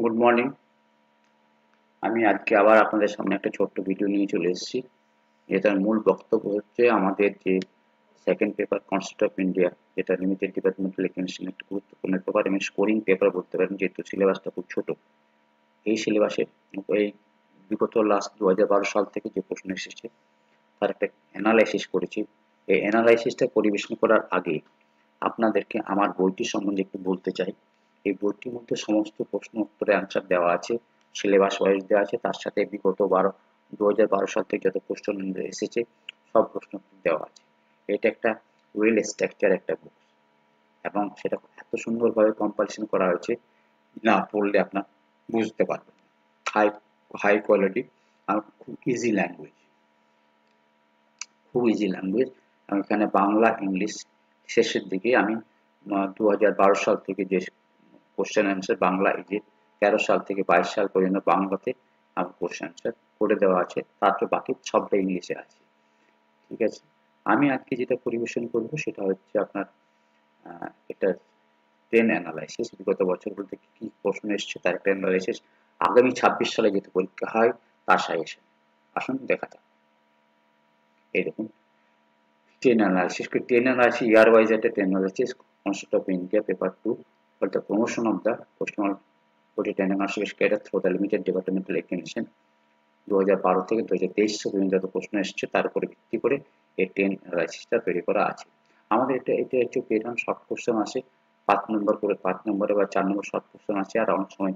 Good morning. আমি আজকে আবার আপনাদের সামনে একটা ছোট্ট ভিডিও নিয়ে চলে এসেছি। যেটার মূল বক্তব্য হচ্ছে আমাদের যে second paper concept of India, যেটা লিমিটেড ডিপার্টমেন্টাল এক্সামিনেশন একটা গুরুত্বপূর্ণ পেপার এবং স্কোরিং পেপার বলতে পারেন, যেহেতু সিলেবাসটা খুব ছোট। এই সিলেবাসে এই বিগত লাস্ট 2012 সাল থেকে যে প্রশ্ন এসেছে তার একটা অ্যানালাইসিস করেছি। এই অ্যানালাইসিসটা পরিবেশন করার আগে আপনাদেরকে আমার বইটি সম্বন্ধে একটু বলতে চাই। এই বইটির মধ্যে সমস্ত প্রশ্ন উত্তরের অ্যান্সার দেওয়া আছে, সিলেবাস ওয়াইজ দেওয়া আছে, তার সাথে বিগত 2012 সাল থেকে যত প্রশ্ন এসেছে সব প্রশ্ন উত্তর দেওয়া আছে। এটা একটা ওয়েল স্ট্রাকচার একটা বুক এবং সেটা এত সুন্দরভাবে কম্পাইলেশন করা হয়েছে, না পড়লে আপনার বুঝতে পারবেন। হাই হাই কোয়ালিটি আর খুব ইজি ল্যাঙ্গুয়েজ, খুব ইজি ল্যাঙ্গুয়েজ। এখানে বাংলা ইংলিশ শেষের দিকে আমি 2012 সাল থেকে যে কোশ্চেন অ্যান্সার বাংলা, এই যে 13 সাল থেকে 22 সাল পর্যন্ত বাংলাতে আমার কোশ্চেন অ্যান্সার করে দেওয়া আছে, তারপরে বাকি সবটা ইংলিশে আছে। ঠিক আছে, আমি আজকে যেটা পরিবেশন করব সেটা হচ্ছে আপনার এটা ট্রেন অ্যানালাইসিস, বিগত বছরগুলোতে কি কি প্রশ্ন এসছে তার একটা অ্যানালাইসিস, আগামী 26 সালে যেহেতু পরীক্ষা হয় তার সাজেশন। আসুন দেখা যাক। এই দেখুন, trend analysis trend analysis year wise একটা trend analysis concept of India paper 2 for the promotion of the professional audit and analysis cadre through the limited departmental examination 2012 থেকে 2023 পর্যন্ত যত প্রশ্ন এসেছে তার উপরে ভিত্তি করে এই ট্রেন অ্যানালাইসিসটা তৈরি করা আছে। আমাদের এটা হচ্ছে পেটার্ন শর্ট কোশ্চেন আছে 5 নম্বর করে, 5 নম্বরে বা 4 নম্বর শর্ট কোশ্চেন আছে, আর অনেক সময়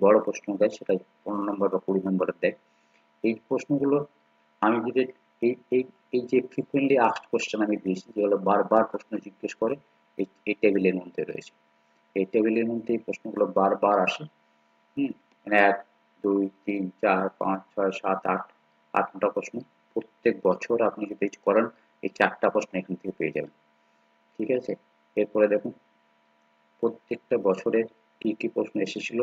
বড় প্রশ্ন দেয় সেটা 15 নম্বর বা 20 নম্বরের দেয়। এই প্রশ্নগুলো আমি যদি এই এই এই যে ফ্রিকুয়েন্টলি আস্কড কোশ্চেন আমি দিয়েছি, যেগুলো বারবার প্রশ্ন জিজ্ঞেস করে, এই টেবিলের মধ্যে রয়েছে। এই টেবিলের মধ্যে এই প্রশ্নগুলো বারবার আসে। মানে 1 2 3 4 5 6 7 8 8টা প্রশ্ন প্রত্যেক বছর আপনি যদি করেন এই 4টা প্রশ্ন এখান থেকে পেয়ে যাবেন। ঠিক আছে, এরপরে দেখুন প্রত্যেকটা বছরে কি কি প্রশ্ন এসেছিল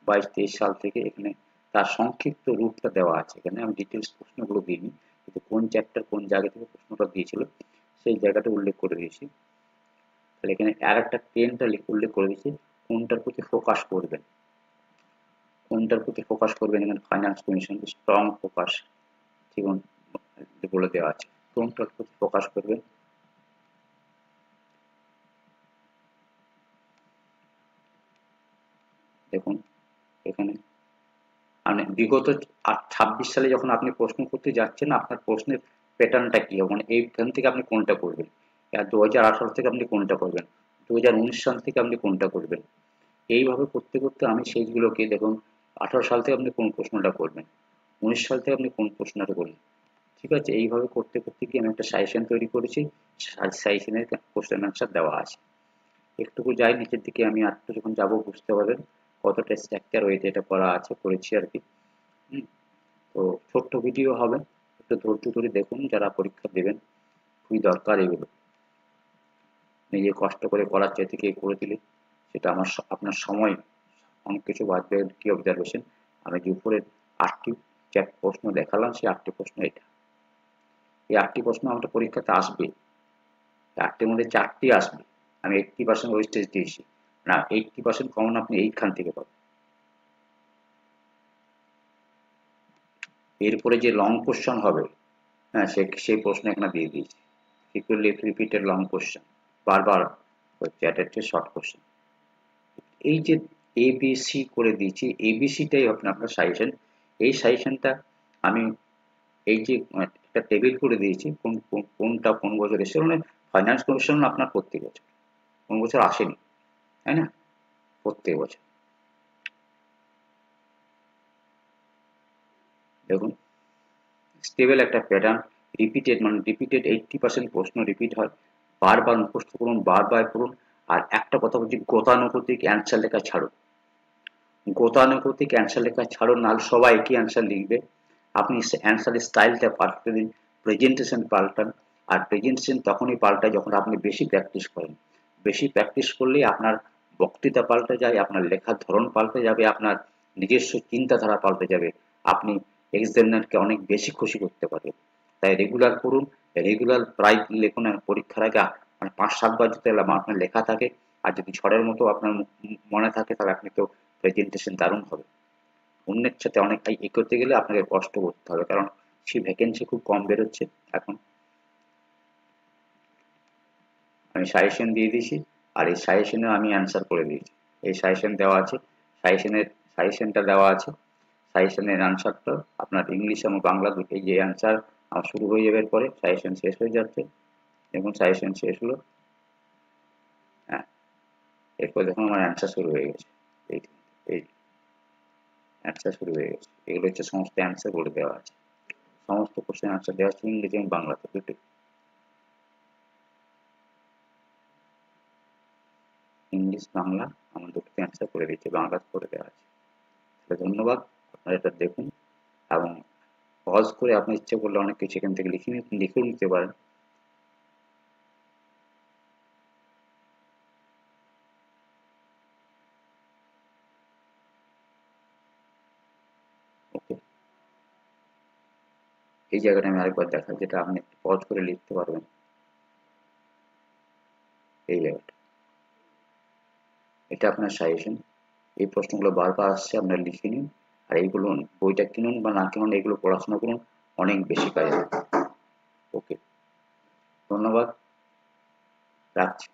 22-23 সাল থেকে, এখানে তার সংক্ষিপ্ত রূপটা দেওয়া আছে। এখানে আমি ডিটেলস প্রশ্নগুলো দিইনি, কিন্তু কোন চ্যাপ্টার কোন জায়গা থেকে প্রশ্নটা দিয়েছিল সেই জায়গাটা উল্লেখ করে দিয়েছি। তাহলে এখানে আর একটা ট্রেনটা উল্লেখ করে দিয়েছি, কোনটার প্রতি ফোকাস করবেন, কোনটার প্রতি ফোকাস করবেন। এখানে ফাইন্যান্স কমিশন স্ট্রং ফোকাস ঠিক বলে দেওয়া আছে, কোনটার প্রতি ফোকাস করবেন। দেখুন এখানে মানে বিগত 26 সালে যখন আপনি প্রশ্ন করতে যাচ্ছেন আপনার প্রশ্নের প্যাটার্নটা কি হবে, মানে এইখান থেকে আপনি কোনটা করবেন, আর 2018 থেকে আপনি কোনটা করবেন, 2019 সাল থেকে আপনি কোনটা করবেন। এইভাবে করতে করতে আমি সেইগুলোকে দেখুন 18 সাল থেকে আপনি কোন প্রশ্নটা করবেন, 19 সাল থেকে আপনি কোন প্রশ্নটা করবেন। ঠিক আছে, এইভাবে করতে করতে কি আমি একটা সাজেশন তৈরি করেছি, সাজেশনের কোশ্চেন অ্যান্সার দেওয়া আছে। একটুকু যাই নিচের দিকে, আমি আরেকটু যখন যাবো বুঝতে পারবেন কতটা স্ট্রাকচার ওয়েতে এটা করা আছে, করেছি আর কি। তো ছোট্ট ভিডিও হবে, একটু ধৈর্য ধরে দেখুন, যারা পরীক্ষা দেবেন খুবই দরকার এগুলো। নিজে কষ্ট করে করার চাইতে কে করে দিলে সেটা আপনার সময় অনেক কিছু বাঁচবে। কি অবজারভেশন, আমি যে উপরে 8টি প্রশ্ন দেখালাম সেই 8টি প্রশ্ন এটা, এই 8টি প্রশ্ন আমাদের পরীক্ষাতে আসবে, 8টির মধ্যে 4টি আসবে। আমি 80% ওয়েস্টেজ দিয়েছি, না 80% কমন আপনি এইখান থেকে পাবেন। এরপরে যে লং কোশ্চেন হবে, হ্যাঁ সেই প্রশ্ন এখানে দিয়ে দিয়েছি, frequently repeated long question, বারবার হচ্ছে, এটা হচ্ছে শর্ট কোশ্চেন। এই যে এবিসি করে দিয়েছি, এবিসিটাই আপনার সাজেশন। এই সাজেশনটা আমি এই যে একটা টেবিল করে দিয়েছি, কোনটা কোন বছর এসে, মানে ফাইন্যান্স কমিশন আপনার প্রত্যেক বছর, কোন বছর আসেনি, তাই না, প্রত্যেক বছর। দেখুন স্টেবল একটা প্যাটার্ন, রিপিটেড, মানে রিপিটেড 80% প্রশ্ন রিপিট হয়, বারবার মুখস্থ করুন, বারবার করুন। আর একটা কথা বলছি, গতানুগতিক অ্যান্সার লেখা ছাড়ুন, গতানুগতিক অ্যান্সার লেখা ছাড়ুন, নাহলে সবাই একই অ্যান্সার লিখবে। আপনি অ্যান্সারের স্টাইলটা পাল্টে দিন, প্রেজেন্টেশন পাল্টান। আর প্রেজেন্টেশন তখনই পাল্টায় যখন আপনি বেশি প্র্যাকটিস করেন। বেশি প্র্যাকটিস করলেই আপনার বক্তৃতা পাল্টে যায়, আপনার লেখার ধরন পাল্টে যাবে, আপনার নিজস্ব চিন্তাধারা পাল্টে যাবে, আপনি এক্সামিনারকে অনেক বেশি খুশি করতে পারবেন। তাই রেগুলার করুন, রেগুলার প্রায় লিখুন। পরীক্ষার আগে মানে 5-7 বার যদি আপনার লেখা থাকে, আর যদি ঝড়ের মতো আপনার মনে থাকে, তাহলে আপনি তো প্রেজেন্টেশন দারুণ হবে। অন্যের সাথে অনেক ই করতে গেলে আপনাকে কষ্ট করতে হবে, কারণ সেই ভ্যাকেন্সি খুব কম বেরোচ্ছে এখন। আমি সাজেশন দিয়ে দিয়েছি, আর এই সাজেশনে আমি অ্যান্সার করে দিয়েছি। এই সাজেশন দেওয়া আছে, সাজেশনটা দেওয়া আছে, সাজেশনের অ্যান্সারটা আপনার ইংলিশ এবং বাংলা দুটোই যে অ্যান্সার আমার শুরু হয়ে যাবে, পরে সাজেশন শেষ হয়ে যাচ্ছে। দেখুন সাজেশন শেষ হলো, হ্যাঁ, এরপর দেখুন আমার অ্যান্সার শুরু হয়ে গেছে। এই এই অ্যান্সার শুরু হয়ে গেছে। এগুলো হচ্ছে সমস্ত অ্যান্সার বলে দেওয়া আছে, সমস্ত কোশ্চেন অ্যান্সার দেওয়া আছে ইংরেজি এবং বাংলাতে দুটোই। ইংলিশ বাংলা আমার দুটোতে অ্যান্সার করে দিচ্ছে, বাংলাতে করে দেওয়া আছে। তাহলে ধন্যবাদ, আপনারা এটা দেখুন এবং পজ করে আপনার ইচ্ছে করলে অনেক কিছু এখান থেকে লিখেও নিতে পারেন। ওকে, এই জায়গাটা আমি আরেকবার দেখাই, যেটা আপনি পজ করে লিখতে পারবেন। এই জায়গাটা, এটা আপনার সাজেশন। এই প্রশ্নগুলো বারবার আসছে, আপনারা লিখে নিন। আর এইগুলো বইটা কিনুন বা না কিনুন, এগুলো পড়াশোনা করুন, অনেক বেশি কাজে। ওকে, ধন্যবাদ, রাখছি।